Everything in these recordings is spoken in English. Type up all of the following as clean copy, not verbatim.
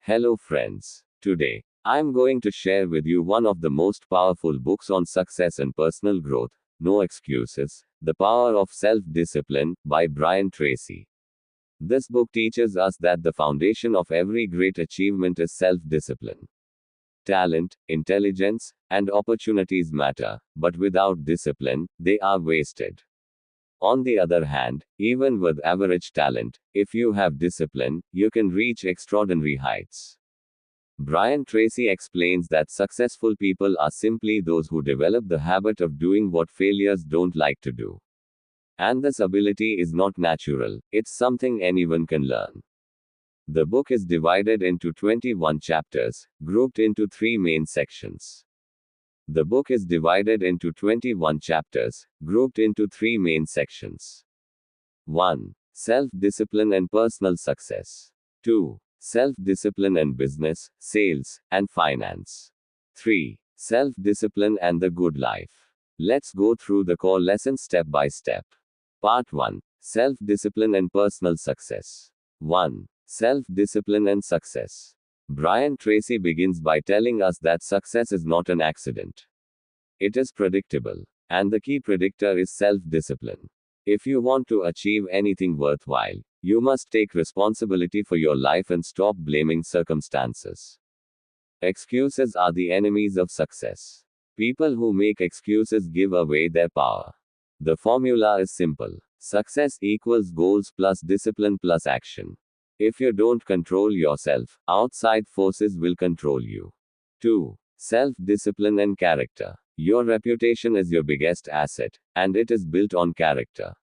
Hello, friends. Today, I'm going to share with you one of the most powerful books on success and personal growth, No Excuses: The Power of Self Discipline, by Brian Tracy. This book teaches us that the foundation of every great achievement is self discipline. Talent, intelligence, and opportunities matter, but without discipline, they are wasted. On the other hand, even with average talent, if you have discipline, you can reach extraordinary heights. Brian Tracy explains that successful people are simply those who develop the habit of doing what failures don't like to do. And this ability is not natural, it's something anyone can learn. The book is divided into 21 chapters, grouped into three main sections. The book is divided into 21 chapters, grouped into three main sections. 1. Self-discipline and personal success. 2. Self-discipline and business, sales, and finance. 3. Self-discipline and the good life. Let's go through the core lessons step by step. Part 1. Self-discipline and personal success. 1. Self-discipline and success. Brian Tracy begins by telling us that success is not an accident. It is predictable. And the key predictor is self-discipline. If you want to achieve anything worthwhile, you must take responsibility for your life and stop blaming circumstances. Excuses are the enemies of success. People who make excuses give away their power. The formula is simple. Success equals goals plus discipline plus action. If you don't control yourself, outside forces will control you. 2. Self-discipline and character. Your reputation is your biggest asset, and it is built on character.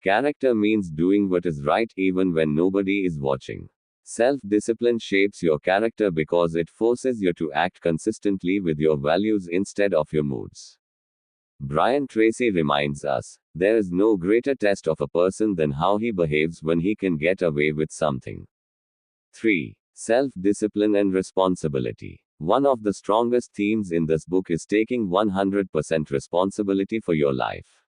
Character means doing what is right even when nobody is watching. Self-discipline shapes your character because it forces you to act consistently with your values instead of your moods. Brian Tracy reminds us, there is no greater test of a person than how he behaves when he can get away with something. 3. Self-discipline and responsibility. One of the strongest themes in this book is taking 100% responsibility for your life.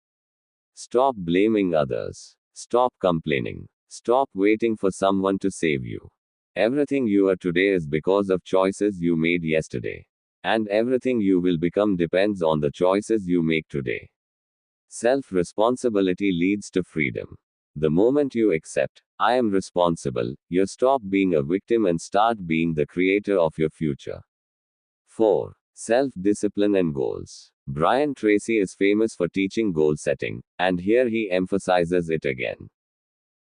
Stop blaming others. Stop complaining. Stop waiting for someone to save you. Everything you are today is because of choices you made yesterday. And everything you will become depends on the choices you make today. Self-responsibility leads to freedom. The moment you accept, I am responsible, you stop being a victim and start being the creator of your future. 4. Self-discipline and goals. Brian Tracy is famous for teaching goal setting, and here he emphasizes it again.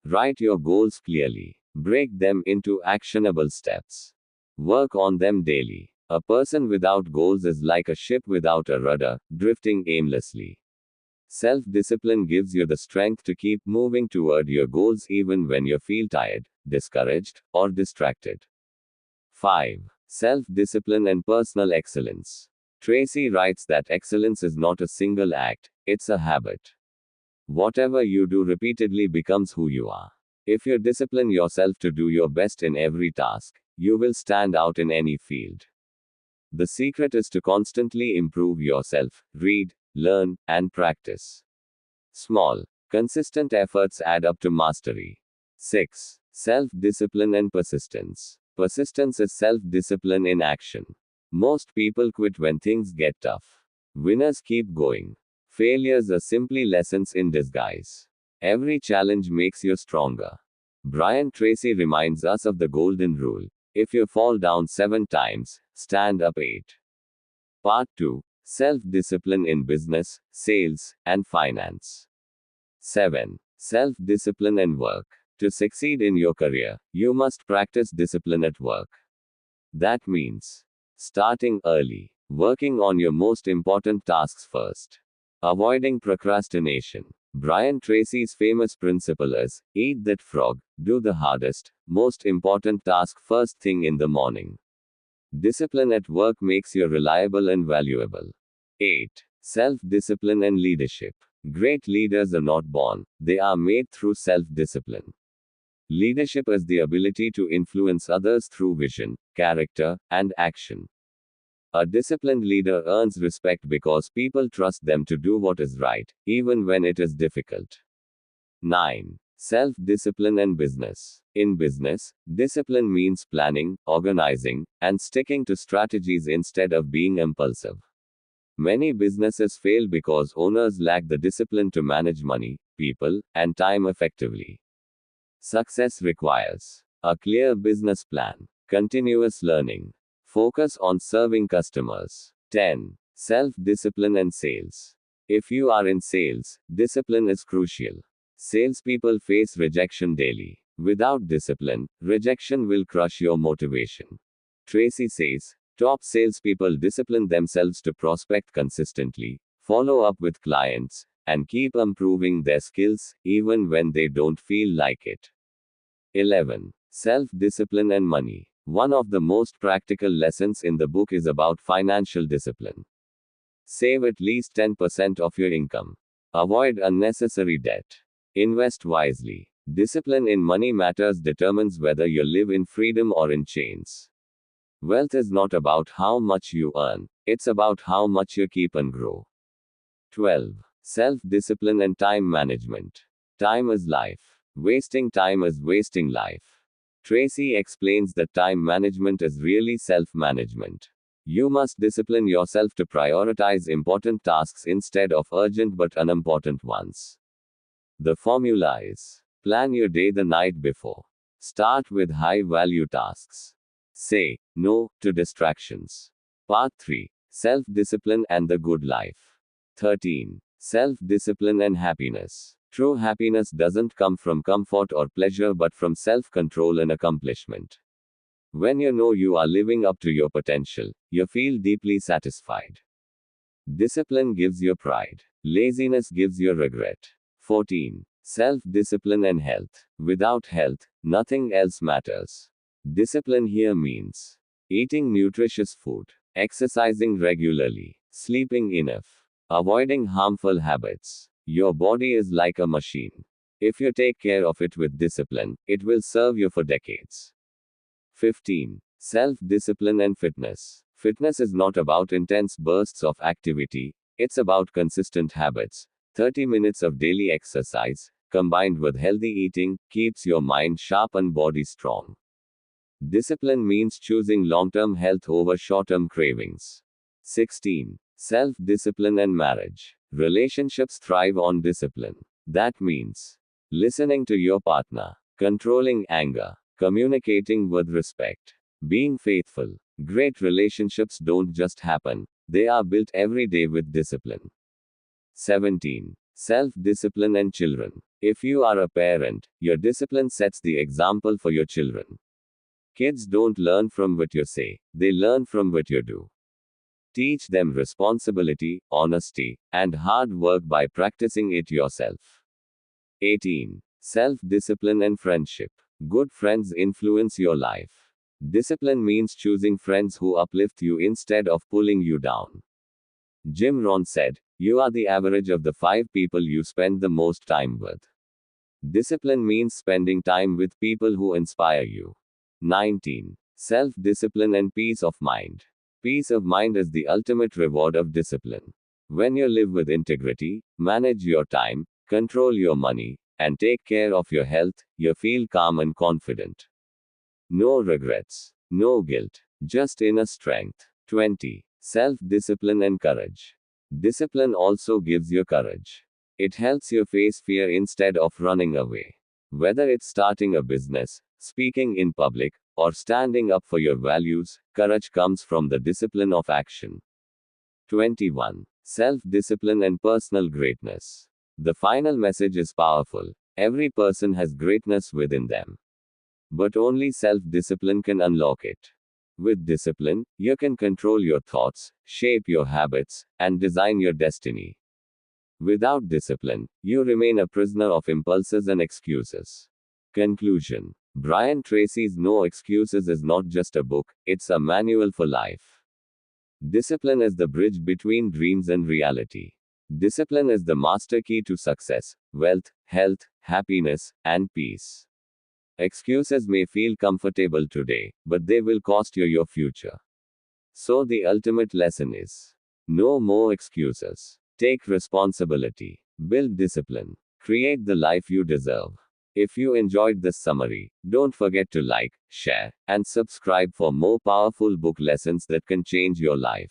Write your goals clearly. Break them into actionable steps. Work on them daily. A person without goals is like a ship without a rudder, drifting aimlessly. Self-discipline gives you the strength to keep moving toward your goals even when you feel tired, discouraged, or distracted. 5. Self-discipline and personal excellence. Tracy writes that excellence is not a single act, it's a habit. Whatever you do repeatedly becomes who you are. If you discipline yourself to do your best in every task, you will stand out in any field. The secret is to constantly improve yourself, read, learn, and practice. Small, consistent efforts add up to mastery. 6. Self-discipline and persistence. Persistence is self-discipline in action. Most people quit when things get tough. Winners keep going. Failures are simply lessons in disguise. Every challenge makes you stronger. Brian Tracy reminds us of the golden rule. If you fall down 7 times, stand up 8. Part 2. Self-discipline in business, sales, and finance. 7. Self-discipline and work. To succeed in your career, you must practice discipline at work. That means starting early, working on your most important tasks first, avoiding procrastination. Brian Tracy's famous principle is, eat that frog, do the hardest, most important task first thing in the morning. Discipline at work makes you reliable and valuable. 8. Self-discipline and leadership. Great leaders are not born, they are made through self-discipline. Leadership is the ability to influence others through vision, character, and action. A disciplined leader earns respect because people trust them to do what is right, even when it is difficult. 9. Self-discipline and business. In business, discipline means planning, organizing, and sticking to strategies instead of being impulsive. Many businesses fail because owners lack the discipline to manage money, people, and time effectively. Success requires a clear business plan, continuous learning, focus on serving customers. 10. Self discipline and sales. If you are in sales, discipline is crucial. Salespeople face rejection daily. Without discipline, rejection will crush your motivation. Tracy says, top salespeople discipline themselves to prospect consistently, follow up with clients, and keep improving their skills, even when they don't feel like it. 11. Self discipline and money. One of the most practical lessons in the book is about financial discipline. Save at least 10% of your income. Avoid unnecessary debt. Invest wisely. Discipline in money matters determines whether you live in freedom or in chains. Wealth is not about how much you earn, it's about how much you keep and grow. 12. Self discipline and time management. Time is life. Wasting time is wasting life. Tracy explains that time management is really self management. You must discipline yourself to prioritize important tasks instead of urgent but unimportant ones. The formula is: plan your day the night before. Start with high value tasks. Say no to distractions. Part 3. Self discipline and the good life. 13. Self discipline and happiness. True happiness doesn't come from comfort or pleasure but from self control and accomplishment. When you know you are living up to your potential, you feel deeply satisfied. Discipline gives you pride. Laziness gives you regret. 14. Self-discipline and health. Without health, nothing else matters. Discipline here means eating nutritious food, exercising regularly, sleeping enough, avoiding harmful habits. Your body is like a machine. If you take care of it with discipline, it will serve you for decades. 15. Self-discipline and fitness. Fitness is not about intense bursts of activity, it's about consistent habits. 30 minutes of daily exercise, combined with healthy eating, keeps your mind sharp and body strong. Discipline means choosing long-term health over short-term cravings. 16. Self-discipline and marriage. Relationships thrive on discipline. That means listening to your partner, controlling anger, communicating with respect, being faithful. Great relationships don't just happen, they are built every day with discipline. 17. Self-discipline and children. If you are a parent, your discipline sets the example for your children. Kids don't learn from what you say, they learn from what you do. Teach them responsibility, honesty, and hard work by practicing it yourself. 18. Self-discipline and friendship. Good friends influence your life. Discipline means choosing friends who uplift you instead of pulling you down. Jim Rohn said, "You are the average of the 5 people you spend the most time with." Discipline means spending time with people who inspire you. 19. Self-discipline and peace of mind. Peace of mind is the ultimate reward of discipline. When you live with integrity, manage your time, control your money, and take care of your health, you feel calm and confident. No regrets, no guilt, just inner strength. 20. Self-discipline and courage. Discipline also gives you courage. It helps you face fear instead of running away. Whether it's starting a business, speaking in public, or standing up for your values, courage comes from the discipline of action. 21. Self-discipline and personal greatness. The final message is powerful. Every person has greatness within them. But only self-discipline can unlock it. With discipline, you can control your thoughts, shape your habits, and design your destiny. Without discipline, you remain a prisoner of impulses and excuses. Conclusion. Brian Tracy's No Excuses is not just a book, it's a manual for life. Discipline is the bridge between dreams and reality. Discipline is the master key to success, wealth, health, happiness, and peace. Excuses may feel comfortable today, but they will cost you your future. So the ultimate lesson is: no more excuses. Take responsibility. Build discipline. Create the life you deserve. If you enjoyed this summary, don't forget to like, share, and subscribe for more powerful book lessons that can change your life.